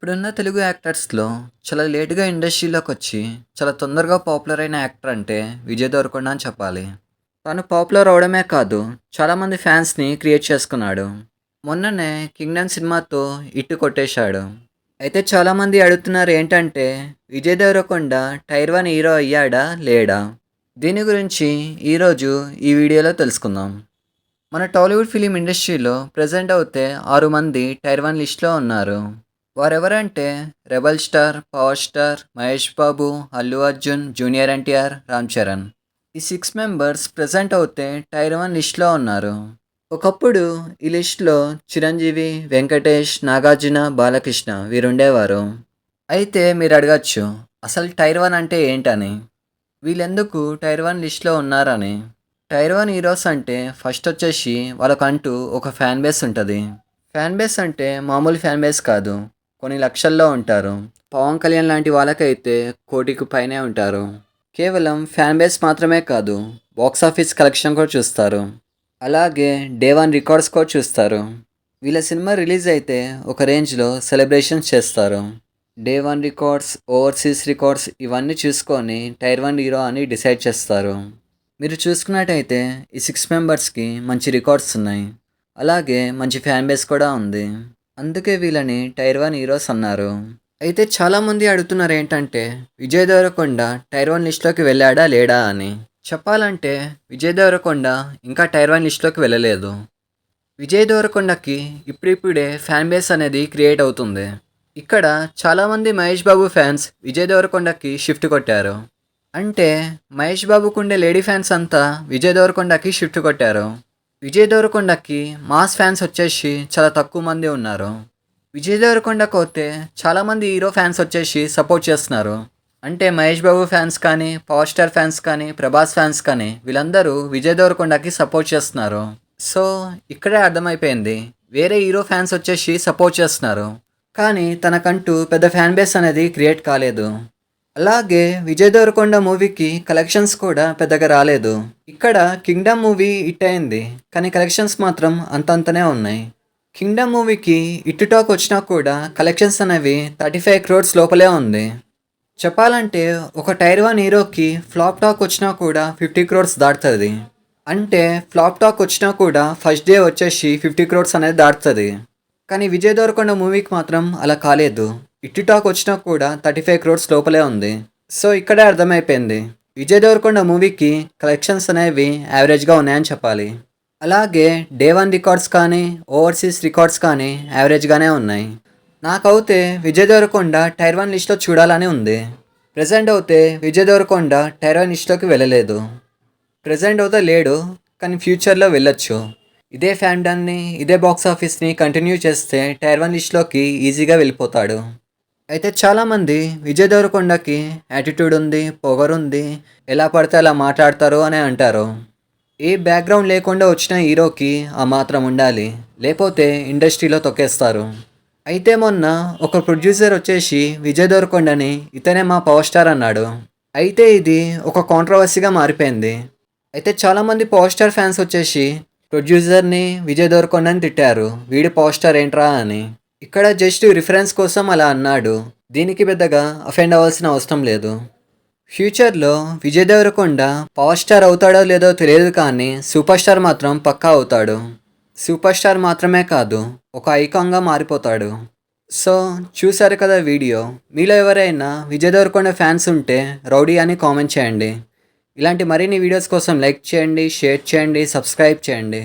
ఇప్పుడున్న తెలుగు యాక్టర్స్‌లో చాలా లేట్‌గా ఇండస్ట్రీలోకొచ్చి, చాలా తొందరగా పాపులర్ అయిన యాక్టర్ అంటే విజయ్ దేవరకొండ అని చెప్పాలి. తను పాపులర్ అవ్వడమే కాదు, చాలామంది ఫ్యాన్స్‌ని క్రియేట్ చేసుకున్నాడు. మొన్ననే 'కింగ్డమ్' సినిమాతో హిట్ కొట్టేశాడు. అయితే చాలామంది అడుగుతున్నారు ఏంటంటే, విజయ్ దేవరకొండ టైర్ 1 హీరో అయ్యాడా? లేడా? దీని గురించి ఈరోజు ఈ వీడియోలో తెలుసుకుందాం. మన టాలీవుడ్ ఫిలిం ఇండస్ట్రీలో ప్రెజెంట్ అవుతే 6 మంది టైర్ 1 లిస్ట్‌లో ఉన్నారు. వారెవరంటే 'rebel star', 'power star', 'Mahesh Babu', 'Allu Arjun', 'junior NTR', 'Ram Charan'. ఈ 6 మెంబర్స్ ప్రెజెంట్ అవుతే టైర్ 1 లిస్ట్‌లో ఉన్నారు. ఒకప్పుడు ఈ లిస్ట్‌లో చిరంజీవి, వెంకటేష్, నాగార్జున, బాలకృష్ణ వీరుండేవారు. అయితే మీరు అడగచ్చు, అసలు టైర్ 1 అంటే ఏంటని? వీళ్ళెందుకు టైర్ 1 లిస్ట్‌లో ఉన్నారని? టైర్ 1 హీరోస్ అంటే ఫస్ట్ వచ్చేసి వాళ్ళకంటూ ఒక ఫ్యాన్ బేస్ ఉంటది. ఫ్యాన్ బేస్ అంటే మామూలు ఫ్యాన్ బేస్ కాదు. కొన్ని లక్షల్లో ఉంటారు. పవన్ కళ్యాణ్ లాంటి వాళ్ళకైతే కోటికి పైనే ఉంటారు. కేవలం ఫ్యాన్ బేస్ మాత్రమే కాదు, బాక్స్ ఆఫీస్ కలెక్షన్ కూడా చూస్తారు. అలాగే డే వన్ రికార్డ్స్ కూడా చూస్తారు. వీళ్ళ సినిమా రిలీజ్ అయితే ఒక రేంజ్లో సెలబ్రేషన్స్ చేస్తారు. Day one records, overseas records ఇవన్నీ చూసుకొని టైర్ 1 హీరో అని డిసైడ్ చేస్తారు. మీరు చూసుకున్నట్టయితే ఈ 6 మెంబర్స్కి మంచి రికార్డ్స్ ఉన్నాయి. అలాగే మంచి ఫ్యాన్ బేస్ కూడా ఉంది. అందుకే వీళ్ళని టైర్ 1 హీరోస్ అన్నారు. అయితే చాలామంది అడుగుతున్నారు ఏంటంటే, విజయ్ దేవరకొండ టైర్ 1 లిస్ట్లోకి వెళ్ళాడా లేడా అని. చెప్పాలంటే విజయ్ దేవరకొండ ఇంకా టైర్ 1 లిస్ట్లోకి వెళ్ళలేదు. విజయ్ దేవరకొండకి ఇప్పుడిప్పుడే ఫ్యాన్ బేస్ అనేది క్రియేట్ అవుతుంది. ఇక్కడ చాలామంది మహేష్ బాబు ఫ్యాన్స్ విజయ్ దేవరకొండకి షిఫ్ట్ కొట్టారు. అంటే మహేష్ బాబుకుండే లేడీ ఫ్యాన్స్ అంతా విజయ్ దేవరకొండకి షిఫ్ట్ కొట్టారు. విజయ్ దేవరకొండకి మాస్ ఫ్యాన్స్ వచ్చేసి చాలా తక్కువ మంది ఉన్నారు. విజయ్ దేవరకొండకు అయితే చాలామంది హీరో ఫ్యాన్స్ వచ్చేసి సపోర్ట్ చేస్తున్నారు. అంటే మహేష్ బాబు ఫ్యాన్స్ కానీ, పవర్ స్టార్ ఫ్యాన్స్ కానీ, ప్రభాస్ ఫ్యాన్స్ కానీ వీళ్ళందరూ విజయ్ దేవరకొండకి సపోర్ట్ చేస్తున్నారు. సో ఇక్కడే అర్థమైపోయింది, వేరే హీరో ఫ్యాన్స్ వచ్చేసి సపోర్ట్ చేస్తున్నారు, కానీ తనకంటూ పెద్ద ఫ్యాన్ బేస్ అనేది క్రియేట్ కాలేదు. అలాగే విజయ్ దేవరకొండ మూవీకి కలెక్షన్స్ కూడా పెద్దగా రాలేదు. ఇక్కడ 'కింగ్డమ్' మూవీ హిట్ అయింది, కానీ కలెక్షన్స్ మాత్రం అంతంతనే ఉన్నాయి. 'కింగ్డమ్' మూవీకి హిట్ టాక్ వచ్చినా కూడా కలెక్షన్స్ అనేవి 35 crores లోపలే ఉంది. చెప్పాలంటే ఒక టైర్ 1 హీరోకి ఫ్లాప్ టాక్ వచ్చినా కూడా 50 crores దాటుతుంది. అంటే ఫ్లాప్ టాక్ వచ్చినా కూడా ఫస్ట్ డే వచ్చేసి 50 crores అనేది దాటుతుంది. కానీ విజయ్ దేవరకొండ మూవీకి మాత్రం అలా కాలేదు. హిట్ టాక్ వచ్చినా కూడా 35 crores లోపలే ఉంది. సో ఇక్కడే అర్థమైపోయింది, విజయ్ దేవరకొండ మూవీకి కలెక్షన్స్ అనేవి యావరేజ్గా ఉన్నాయని చెప్పాలి. అలాగే డే వన్ రికార్డ్స్ కానీ, ఓవర్సీస్ రికార్డ్స్ కానీ యావరేజ్గానే ఉన్నాయి. నాకైతే విజయ్ దేవరకొండ టైర్ 1 లిస్ట్లో చూడాలని ఉంది. ప్రెజెంట్ అయితే విజయ్ దేవరకొండ టైర్ 1 లిస్ట్లోకి వెళ్ళలేదు. ప్రెజెంట్ అయితే లేడు, కానీ ఫ్యూచర్లో వెళ్ళొచ్చు. ఇదే ఫ్యాండమ్ని, ఇదే బాక్స్ ఆఫీస్ని కంటిన్యూ చేస్తే టైర్ 1 లిస్ట్లోకి ఈజీగా వెళ్ళిపోతాడు. అయితే చాలామంది విజయ్ దేవరకొండకి యాటిట్యూడ్ ఉంది, పొగరుంది, ఎలా పడితే అలా మాట్లాడతారు అని అంటారు. ఏ బ్యాక్గ్రౌండ్ లేకుండా వచ్చిన హీరోకి ఆ మాత్రం ఉండాలి, లేకపోతే ఇండస్ట్రీలో తొక్కేస్తారు. అయితే మొన్న ఒక ప్రొడ్యూసర్ వచ్చేసి విజయ్ దేవరకొండని ఇతనే మా పవర్ స్టార్ అన్నాడు. అయితే ఇది ఒక కాంట్రవర్సీగా మారిపోయింది. అయితే చాలామంది పవర్ స్టార్ ఫ్యాన్స్ వచ్చేసి ప్రొడ్యూసర్ని, విజయ్ దేవరకొండని తిట్టారు, వీడి పవర్ స్టార్ ఏంట్రా అని. ఇక్కడ జస్ట్ రిఫరెన్స్ కోసం అలా అన్నాడు, దీనికి పెద్దగా అఫెండ్ అవ్వాల్సిన అవసరం లేదు. ఫ్యూచర్లో విజయ్ దేవరకొండ పవర్ స్టార్ అవుతాడో లేదో తెలియదు, కానీ సూపర్ స్టార్ మాత్రం పక్కా అవుతాడు. సూపర్ స్టార్ మాత్రమే కాదు, ఒక ఐకాన్గా మారిపోతాడు. సో చూసారు కదా వీడియో. మీలో ఎవరైనా విజయ్ దేవరకొండ ఫ్యాన్స్ ఉంటే రౌడీ అని కామెంట్ చేయండి. ఇలాంటి మరిన్ని వీడియోస్ కోసం లైక్ చేయండి, షేర్ చేయండి, సబ్స్క్రైబ్ చేయండి.